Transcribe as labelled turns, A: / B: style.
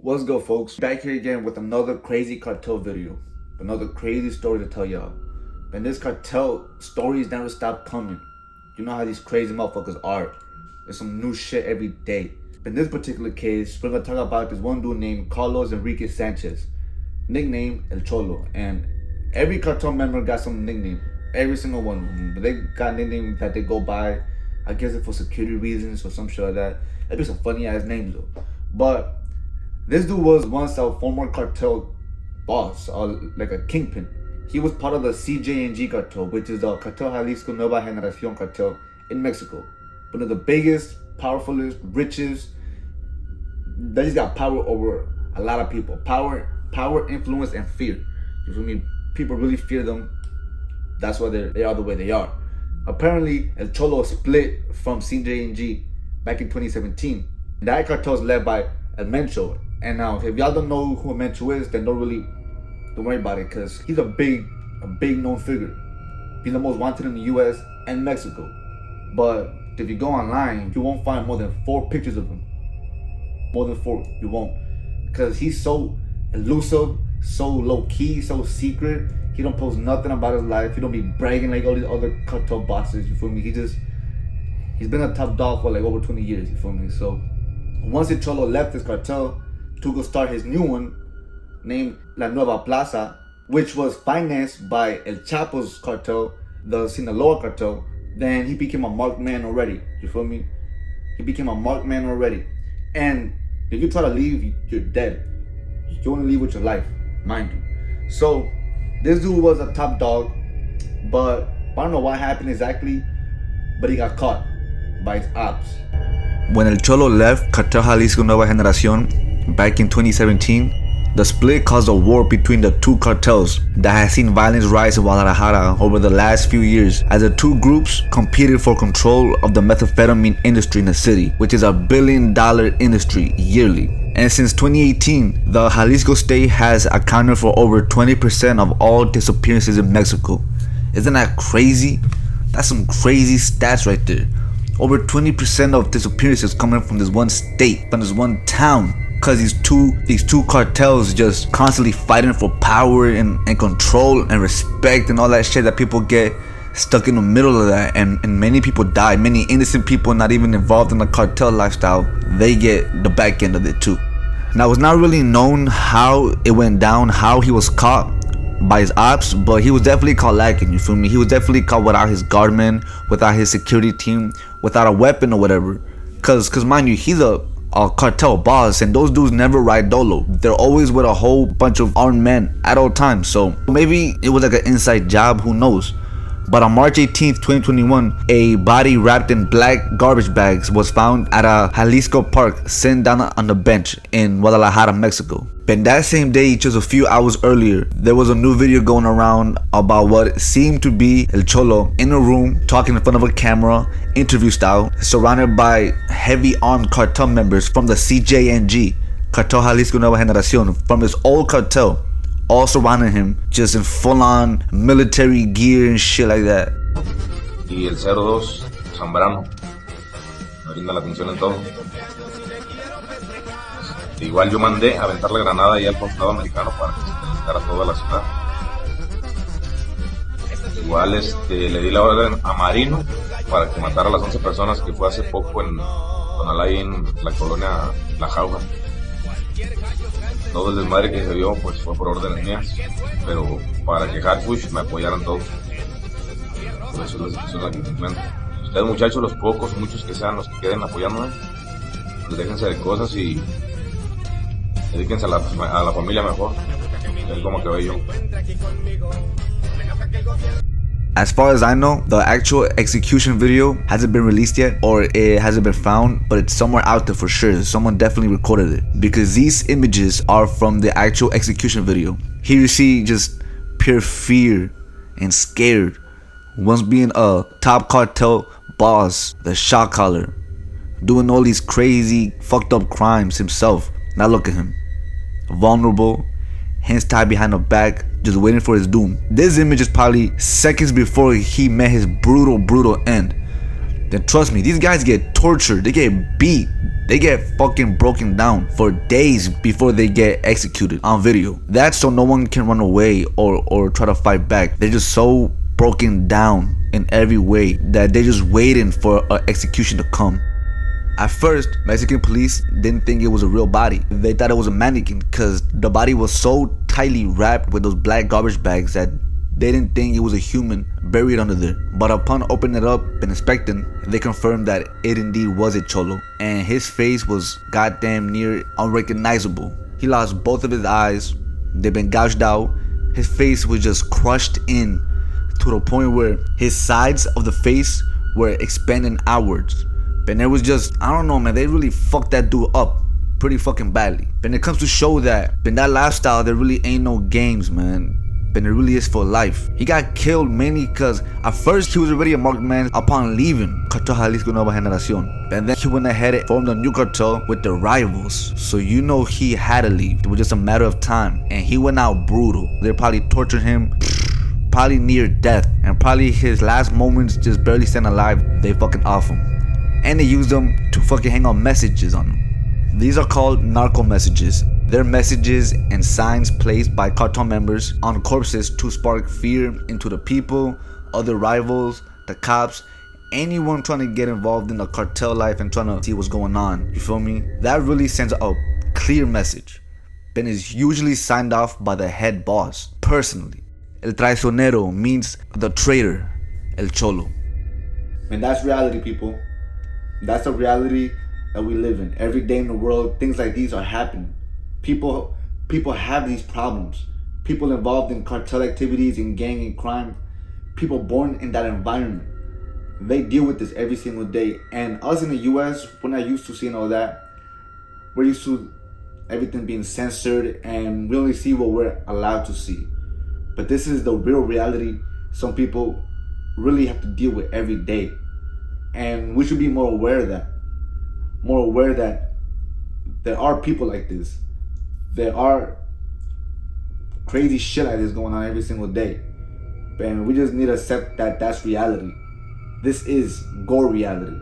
A: What's good, folks? Back here again with another crazy cartel video. Another crazy story to tell y'all. And this cartel stories never stop coming. You know how these crazy motherfuckers are. There's some new shit every day. In this particular case, we're gonna talk about this one dude named Carlos Enrique Sanchez, nicknamed El Cholo. And every cartel member got some nickname. Every single one of them. They got nicknames that they go by. I guess it's for security reasons or some shit like that. That'd be some funny ass names though. But this dude was once a former cartel boss, like a kingpin. He was part of the CJNG cartel, which is the Cartel Jalisco Nueva Generación cartel in Mexico. One of the biggest, powerfulest, richest. They just got power over a lot of people. Power, influence, and fear. You feel me? People really fear them. That's why they are the way they are. Apparently, El Cholo split from CJNG back in 2017. That cartel is led by El Mencho. And now, if y'all don't know who Mencho is, then don't worry about it, because he's a big known figure. He's the most wanted in the US and Mexico. But if you go online, you won't find more than 4 pictures of him. More than 4, you won't. Because he's so elusive, so low-key, so secret. He don't post nothing about his life. He don't be bragging like all these other cartel bosses, you feel me? He's been a top dog for like over 20 years, you feel me? So once El Cholo left his cartel to go start his new one, named La Nueva Plaza, which was financed by El Chapo's cartel, the Sinaloa cartel, then he became a marked man already. You feel me? He became a marked man already. And if you try to leave, you're dead. You want to leave with your life, mind you. So this dude was a top dog, but I don't know what happened exactly, but he got caught by his ops. When El Cholo left Cartel Jalisco Nueva Generación back in 2017, the split caused a war between the two cartels that has seen violence rise in Guadalajara over the last few years as the two groups competed for control of the methamphetamine industry in the city, which is $1 billion industry yearly. And since 2018, the Jalisco state has accounted for over 20% of all disappearances in Mexico. Isn't that crazy? That's some crazy stats right there. Over 20% of disappearances coming from this one state, from this one town. Because these two cartels just constantly fighting for power and control and respect and all that shit that people get stuck in the middle of that, and many people die. Many innocent people not even involved in the cartel lifestyle, they get the back end of it too. Now, it's not really known how it went down, how he was caught by his ops, but he was definitely caught lacking, you feel me? He was definitely caught without his guardmen, without his security team, without a weapon or whatever. Cause mind you, he's a cartel boss, and those dudes never ride dolo. They're always with a whole bunch of armed men at all times. So maybe it was like an inside job, who knows. But on March 18th, 2021, a body wrapped in black garbage bags was found at a Jalisco park, sitting down on the bench in Guadalajara, Mexico. But that same day, just a few hours earlier, there was a new video going around about what seemed to be El Cholo in a room talking in front of a camera, interview style, surrounded by heavy armed cartel members from the CJNG, Cartel Jalisco Nueva Generación, from his old cartel, all surrounding him, just in full-on military gear and shit like that.
B: Y el 02, Zambrano, me brinda la atención en todo. Igual yo mandé a aventar la granada ahí al consulado americano para que se calentara toda la ciudad. Igual le di la orden a Marino para que matara a las 11 personas que fue hace poco con ahí en la colonia La Jauja. Todo el desmadre que se dio pues fue por órdenes mías, pero para que Hatbush me apoyaran todos. Por eso es la situación en la que me encuentro. Ustedes, muchachos, los pocos, muchos que sean los que queden apoyándome, pues déjense de cosas y dedíquense a la familia mejor. Es como que veo yo.
A: As far as I know, the actual execution video hasn't been released yet, or it hasn't been found, but it's somewhere out there for sure. Someone definitely recorded it, because these images are from the actual execution video. Here you see just pure fear and scared. Once being a top cartel boss, the shot caller, doing all these crazy, fucked up crimes himself. Now look at him, vulnerable, hands tied behind the back, just waiting for his doom. This image is probably seconds before he met his brutal end. then trust me, these guys get tortured, they get beat, they get fucking broken down for days before they get executed on video. That's so no one can run away or try to fight back. They're just so broken down in every way that they're just waiting for an execution to come. At first, Mexican police didn't think it was a real body. They thought it was a mannequin because the body was so tightly wrapped with those black garbage bags that they didn't think it was a human buried under there. But upon opening it up and inspecting, they confirmed that it indeed was a Cholo, and his face was goddamn near unrecognizable. He lost both of his eyes, they've been gouged out, his face was just crushed in to the point where his sides of the face were expanding outwards. And it was just, I don't know, man, they really fucked that dude up pretty fucking badly. And it comes to show that in that lifestyle, there really ain't no games, man. And it really is for life. He got killed mainly because at first he was already a marked man upon leaving Cartel Jalisco Nueva Generación. And then he went ahead and formed a new cartel with the rivals. So you know he had to leave. It was just a matter of time. And he went out brutal. They probably tortured him, probably near death. And probably his last moments just barely staying alive, they fucking off him. And they used them to fucking hang on messages on him. These are called narco messages. They're messages and signs placed by cartel members on corpses to spark fear into the people, other rivals, the cops, anyone trying to get involved in the cartel life and trying to see what's going on. You feel me? That really sends a clear message. And is usually signed off by the head boss personally. El traicionero means the traitor, El Cholo.
C: And that's reality, people. That's the reality that we live in. Every day in the world, things like these are happening. People have these problems. People involved in cartel activities and gang and crime. People born in that environment. They deal with this every single day. And us in the US, we're not used to seeing all that. We're used to everything being censored and we only see what we're allowed to see. But this is the real reality some people really have to deal with every day. And we should be more aware of that. More aware that there are people like this. There are crazy shit like this going on every single day. And we just need to accept that that's reality. This is gore reality.